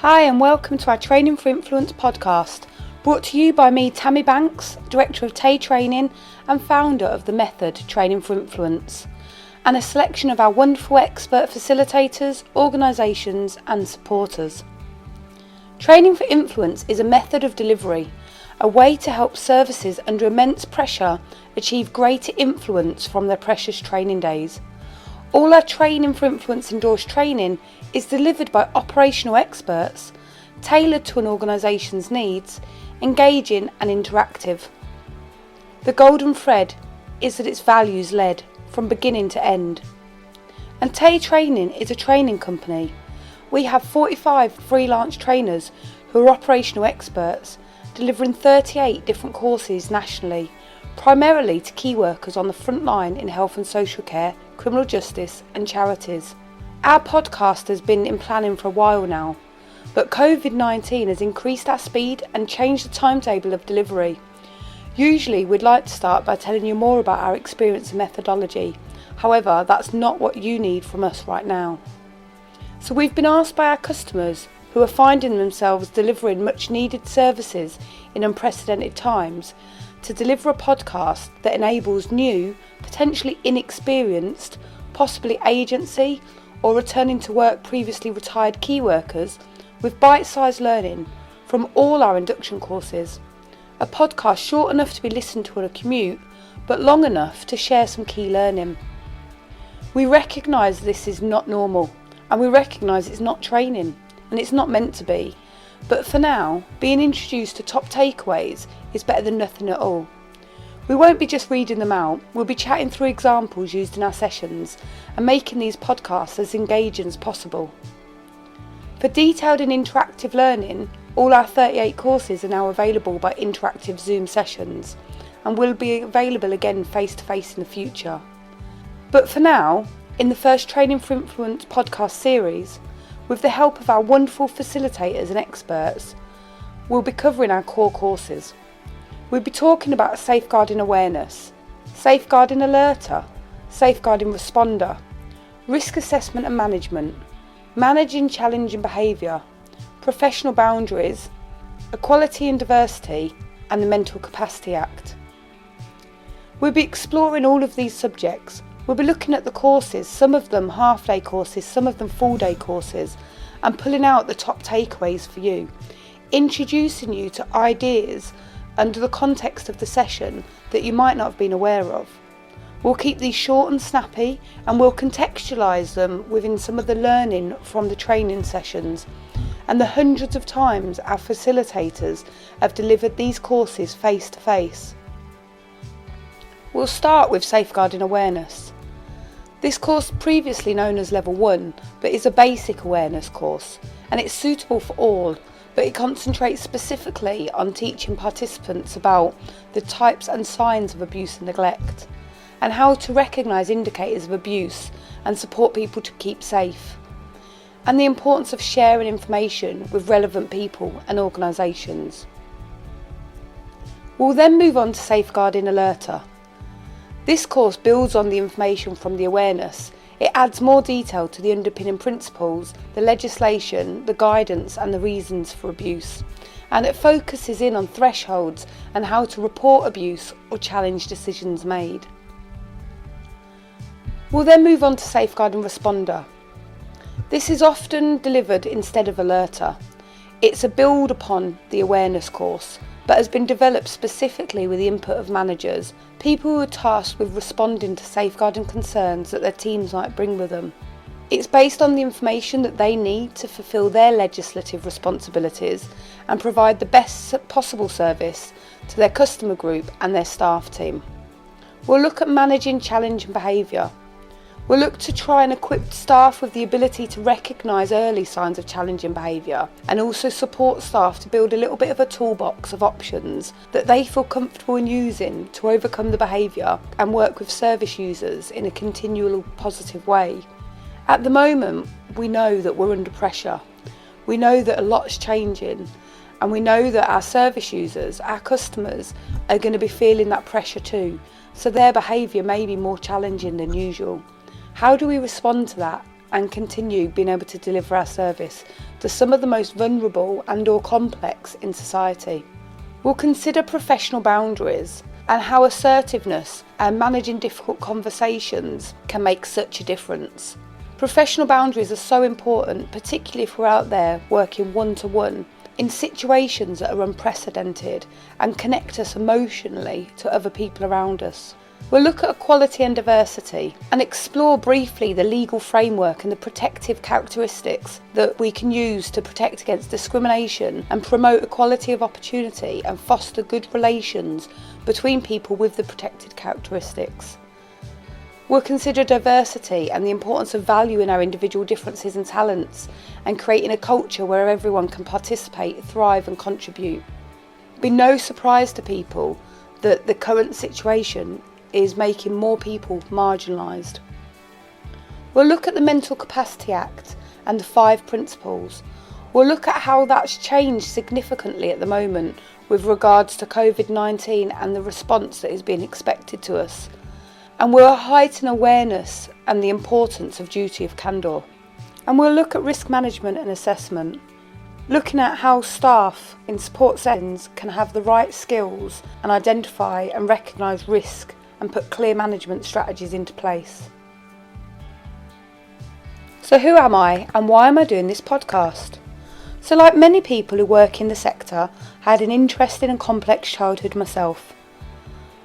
Hi and welcome to our Training for Influence podcast, brought to you by me, Tammy Banks, Director of Taye Training and founder of the method Training for Influence, and a selection of our wonderful expert facilitators, organisations and supporters. Training for Influence is a method of delivery, a way to help services under immense pressure achieve greater influence from their precious training days. All our Training for Influence endorsed training is delivered by operational experts, tailored to an organisation's needs, engaging and interactive. The golden thread is that it's values led from beginning to end. And Taye Training is a training company. We have 45 freelance trainers who are operational experts, delivering 38 different courses nationally, primarily to key workers on the front line in health and social care, criminal justice and charities. Our podcast has been in planning for a while now, but COVID-19 has increased our speed and changed the timetable of delivery. Usually we'd like to start by telling you more about our experience and methodology. However, that's not what you need from us right now. So we've been asked by our customers, who are finding themselves delivering much needed services in unprecedented times, to deliver a podcast that enables new, potentially inexperienced, possibly agency or returning to work previously retired key workers with bite-sized learning from all our induction courses. A podcast short enough to be listened to on a commute, but long enough to share some key learning. We recognise this is not normal, and we recognise it's not training, and it's not meant to be. But for now, being introduced to top takeaways is better than nothing at all. We won't be just reading them out, we'll be chatting through examples used in our sessions and making these podcasts as engaging as possible. For detailed and interactive learning, all our 38 courses are now available by interactive Zoom sessions and will be available again face-to-face in the future. But for now, in the first Training for Influence podcast series, with the help of our wonderful facilitators and experts, we'll be covering our core courses. We'll be talking about safeguarding awareness, safeguarding alerter, safeguarding responder, risk assessment and management, managing challenging behaviour, professional boundaries, equality and diversity, and the Mental Capacity Act. We'll be exploring all of these subjects. We'll be looking at the courses, some of them half-day courses, some of them full-day courses, and pulling out the top takeaways for you, introducing you to ideas under the context of the session that you might not have been aware of. We'll keep these short and snappy, and we'll contextualise them within some of the learning from the training sessions and the hundreds of times our facilitators have delivered these courses face to face. We'll start with safeguarding awareness. This course, previously known as Level 1, but is a basic awareness course, and it's suitable for all, but it concentrates specifically on teaching participants about the types and signs of abuse and neglect, and how to recognise indicators of abuse and support people to keep safe, and the importance of sharing information with relevant people and organisations. We'll then move on to safeguarding alerter. This course builds on the information from the awareness. It adds more detail to the underpinning principles, the legislation, the guidance and the reasons for abuse, and it focuses in on thresholds and how to report abuse or challenge decisions made. We'll then move on to safeguarding responder. This is often delivered instead of alerter. It's a build upon the awareness course, but has been developed specifically with the input of managers, people who are tasked with responding to safeguarding concerns that their teams might bring with them. It's based on the information that they need to fulfil their legislative responsibilities and provide the best possible service to their customer group and their staff team. We'll look at managing challenging behaviour. We'll look to try and equip staff with the ability to recognise early signs of challenging behaviour and also support staff to build a little bit of a toolbox of options that they feel comfortable in using to overcome the behaviour and work with service users in a continual positive way. At the moment, we know that we're under pressure. We know that a lot's changing, and we know that our service users, our customers, are going to be feeling that pressure too, so their behaviour may be more challenging than usual. How do we respond to that? and continue being able to deliver our service to some of the most vulnerable and/or complex in society. We'll consider professional boundaries and how assertiveness and managing difficult conversations can make such a difference. Professional boundaries are so important, particularly if we're out there working one-to-one in situations that are unprecedented and connect us emotionally to other people around us. We'll look at equality and diversity and explore briefly the legal framework and the protective characteristics that we can use to protect against discrimination and promote equality of opportunity and foster good relations between people with the protected characteristics. We'll consider diversity and the importance of valuing our individual differences and talents and creating a culture where everyone can participate, thrive and contribute. It'll be no surprise to people that the current situation is making more people marginalised. We'll look at the Mental Capacity Act and the 5 principles. We'll look at how that's changed significantly at the moment with regards to COVID-19 and the response that is being expected to us. And we'll heighten awareness and the importance of duty of candour. And we'll look at risk management and assessment, looking at how staff in support settings can have the right skills and identify and recognise risk and put clear management strategies into place. So who am I and why am I doing this podcast? So like many people who work in the sector, I had an interesting and complex childhood myself.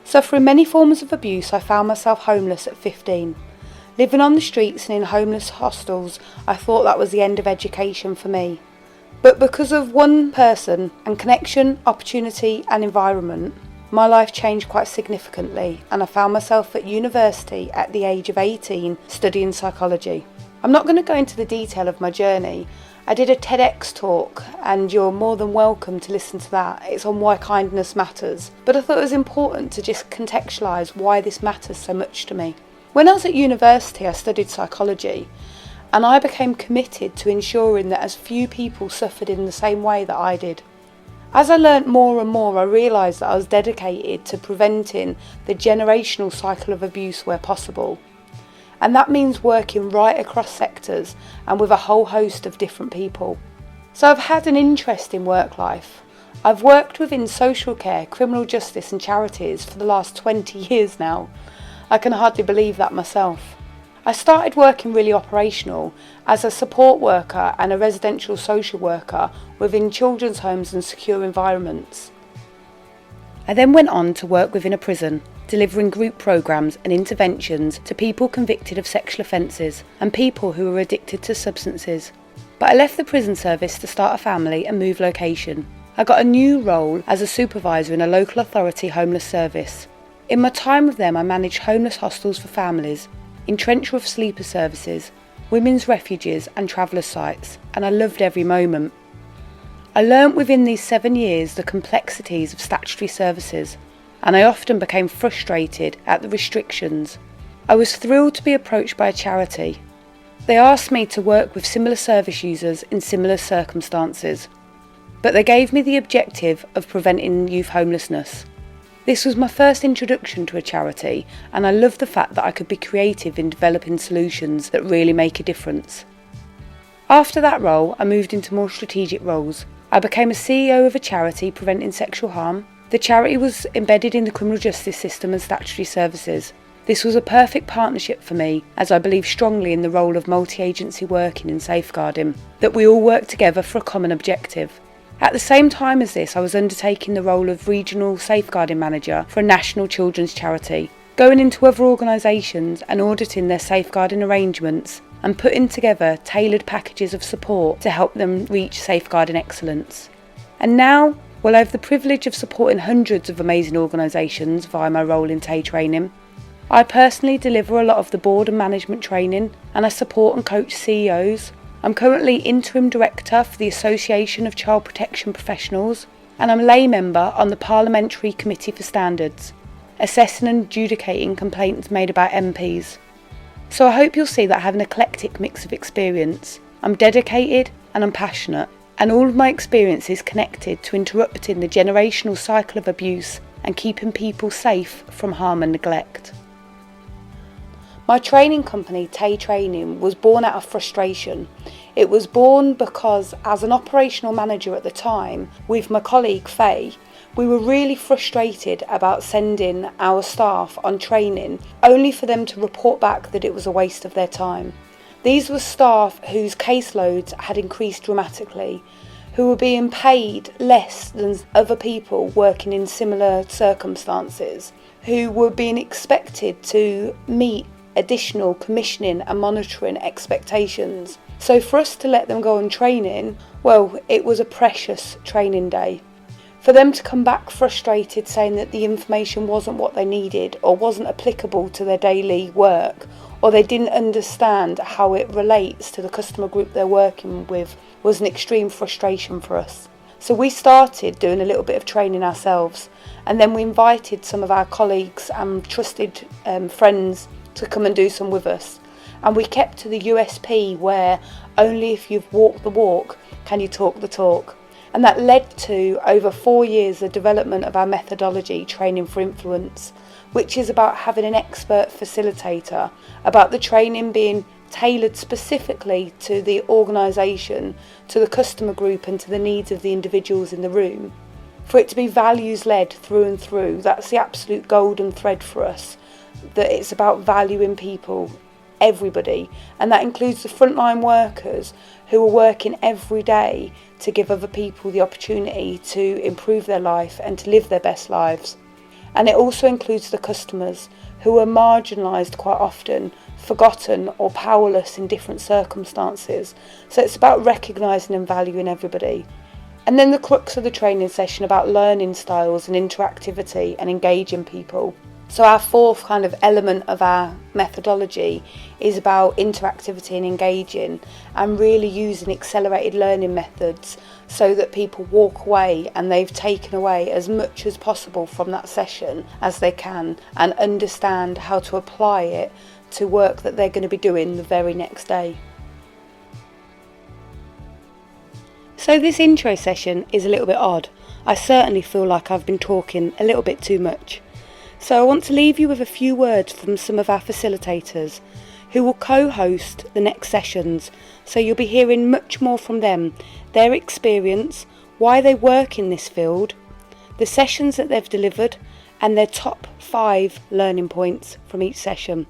Suffering many forms of abuse, I found myself homeless at 15. Living on the streets and in homeless hostels, I thought that was the end of education for me. But because of one person and connection, opportunity and environment, my life changed quite significantly and I found myself at university at the age of 18 studying psychology. I'm not going to go into the detail of my journey. I did a TEDx talk and you're more than welcome to listen to that. It's on why kindness matters. But I thought it was important to just contextualise why this matters so much to me. When I was at university, I studied psychology and I became committed to ensuring that as few people suffered in the same way that I did. As I learnt more and more, I realised that I was dedicated to preventing the generational cycle of abuse where possible. And that means working right across sectors and with a whole host of different people. So I've had an interesting work life. I've worked within social care, criminal justice and charities for the last 20 years now. I can hardly believe that myself. I started working really operational as a support worker and a residential social worker within children's homes and secure environments. I then went on to work within a prison, delivering group programmes and interventions to people convicted of sexual offences and people who were addicted to substances. But I left the prison service to start a family and move location. I got a new role as a supervisor in a local authority homeless service. In my time with them, I managed homeless hostels for families, entrench roof sleeper services, women's refuges and traveller sites, and I loved every moment. I learnt within these 7 years the complexities of statutory services, and I often became frustrated at the restrictions. I was thrilled to be approached by a charity. They asked me to work with similar service users in similar circumstances, but they gave me the objective of preventing youth homelessness. This was my first introduction to a charity, and I loved the fact that I could be creative in developing solutions that really make a difference. After that role, I moved into more strategic roles. I became a CEO of a charity preventing sexual harm. The charity was embedded in the criminal justice system and statutory services. This was a perfect partnership for me, as I believe strongly in the role of multi-agency working in safeguarding, that we all work together for a common objective. At the same time as this, I was undertaking the role of regional safeguarding manager for a national children's charity, going into other organisations and auditing their safeguarding arrangements and putting together tailored packages of support to help them reach safeguarding excellence. And now, I have the privilege of supporting hundreds of amazing organisations via my role in Taye Training. I personally deliver a lot of the board and management training and I support and coach CEOs. I'm currently Interim Director for the Association of Child Protection Professionals and I'm lay member on the Parliamentary Committee for Standards, assessing and adjudicating complaints made about MPs. So I hope you'll see that I have an eclectic mix of experience. I'm dedicated and I'm passionate, and all of my experience is connected to interrupting the generational cycle of abuse and keeping people safe from harm and neglect. My training company, Taye Training, was born out of frustration. It was born because, as an operational manager at the time, with my colleague Faye, we were really frustrated about sending our staff on training only for them to report back that it was a waste of their time. These were staff whose caseloads had increased dramatically, who were being paid less than other people working in similar circumstances, who were being expected to meet additional commissioning and monitoring expectations. So for us to let them go on training, well, it was a precious training day. For them to come back frustrated saying that the information wasn't what they needed or wasn't applicable to their daily work, or they didn't understand how it relates to the customer group they're working with, was an extreme frustration for us. So we started doing a little bit of training ourselves, and then we invited some of our colleagues and trusted friends to come and do some with us. And we kept to the USP where only if you've walked the walk can you talk the talk. And that led to, over 4 years, the development of our methodology, Training for Influence, which is about having an expert facilitator, about the training being tailored specifically to the organisation, to the customer group and to the needs of the individuals in the room. For it to be values-led through and through, that's the absolute golden thread for us, that it's about valuing people, everybody, and that includes the frontline workers who are working every day to give other people the opportunity to improve their life and to live their best lives. And it also includes the customers who are marginalised quite often, forgotten or powerless in different circumstances. So it's about recognising and valuing everybody. And then the crux of the training session about learning styles and interactivity and engaging people. So our fourth kind of element of our methodology is about interactivity and engaging, and really using accelerated learning methods so that people walk away and they've taken away as much as possible from that session as they can and understand how to apply it to work that they're going to be doing the very next day. So this intro session is a little bit odd. I certainly feel like I've been talking a little bit too much. So I want to leave you with a few words from some of our facilitators who will co-host the next sessions, so you'll be hearing much more from them, their experience, why they work in this field, the sessions that they've delivered, and their top 5 learning points from each session.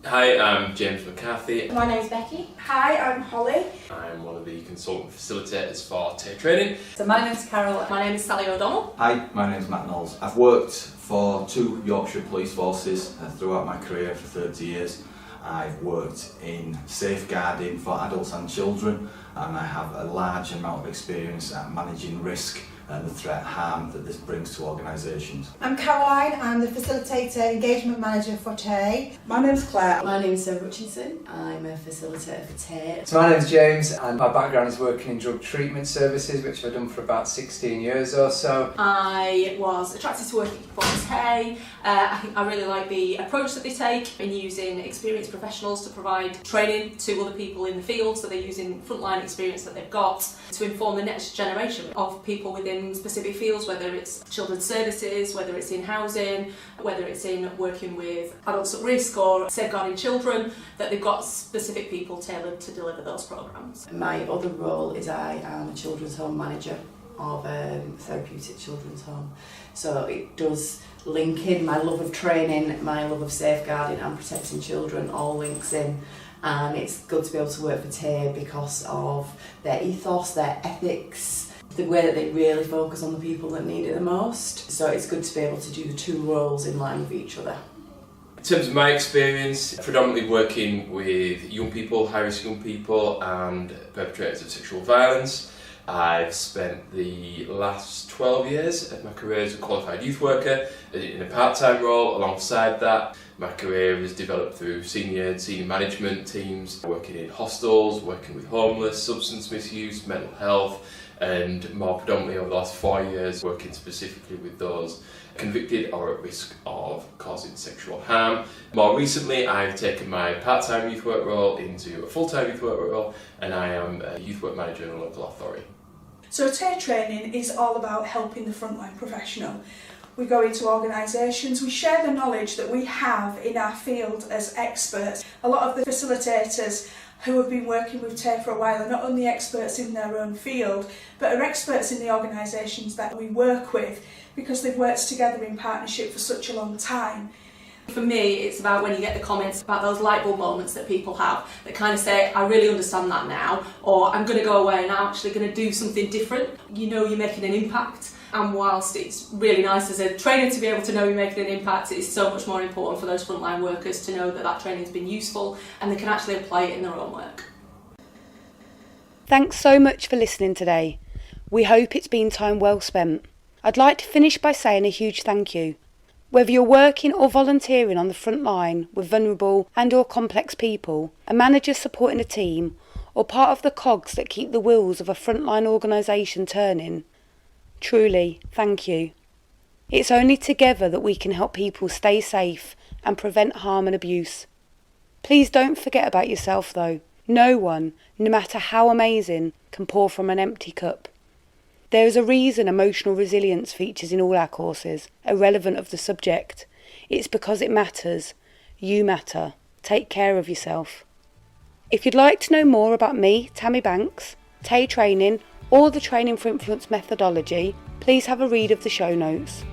Hi, I'm James McCarthy. My name's Becky. Hi, I'm Holly. I'm one of the consultant facilitators for Taye Training. So my name's Carol. My name is Sally O'Donnell. Hi, my name's Matt Knowles. I've worked for 2 Yorkshire Police Forces throughout my career for 30 years. I've worked in safeguarding for adults and children, and I have a large amount of experience at managing risk and the threat harm that this brings to organisations. I'm Caroline, I'm the Facilitator Engagement Manager for Taye. My name's Claire. My name's Sarah Hutchinson. I'm a facilitator for Taye. So my name's James, and my background is working in drug treatment services, which I've done for about 16 years or so. I was attracted to working for Taye. I think I really like the approach that they take in using experienced professionals to provide training to other people in the field, so they're using frontline experience that they've got to inform the next generation of people within specific fields, whether it's children's services, whether it's in housing, whether it's in working with adults at risk or safeguarding children, that they've got specific people tailored to deliver those programmes. My other role is I am a children's home manager of a therapeutic children's home. So it does link in my love of training, my love of safeguarding and protecting children, all links in. And it's good to be able to work for Taye because of their ethos, their ethics, the way that they really focus on the people that need it the most. So it's good to be able to do the 2 roles in line with each other. In terms of my experience, predominantly working with young people, high-risk young people and perpetrators of sexual violence. I've spent the last 12 years of my career as a qualified youth worker in a part-time role. Alongside that, my career was developed through senior and senior management teams, working in hostels, working with homeless, substance misuse, mental health, and more predominantly over the last 4 years working specifically with those convicted or at risk of causing sexual harm. More recently, I've taken my part-time youth work role into a full-time youth work role, and I am a youth work manager in a local authority. So Taye Training is all about helping the frontline professional. we go into organisations, we share the knowledge that we have in our field as experts. A lot of the facilitators who have been working with Taye for a while are not only experts in their own field, but are experts in the organisations that we work with because they've worked together in partnership for such a long time. For me, it's about when you get the comments about those light bulb moments that people have that kind of say, I really understand that now, or I'm going to go away and I'm actually going to do something different. You know you're making an impact, and whilst it's really nice as a trainer to be able to know you're making an impact, it's so much more important for those frontline workers to know that that training's been useful and they can actually apply it in their own work. Thanks so much for listening today. We hope it's been time well spent. I'd like to finish by saying a huge thank you. Whether you're working or volunteering on the front line with vulnerable and or complex people, a manager supporting a team, or part of the cogs that keep the wheels of a frontline organisation turning, truly, thank you. It's only together that we can help people stay safe and prevent harm and abuse. Please don't forget about yourself though. No one, no matter how amazing, can pour from an empty cup. There is a reason emotional resilience features in all our courses, irrelevant of the subject. It's because it matters. You matter. Take care of yourself. If you'd like to know more about me, Tammy Banks, Taye Training, or the Training for Influence methodology, please have a read of the show notes.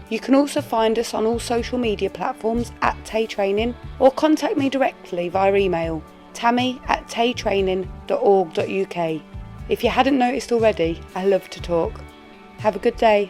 You can also find us on all social media platforms at Taye Training, or contact me directly via email, tammy@tayetraining.org.uk. If you hadn't noticed already, I love to talk. Have a good day.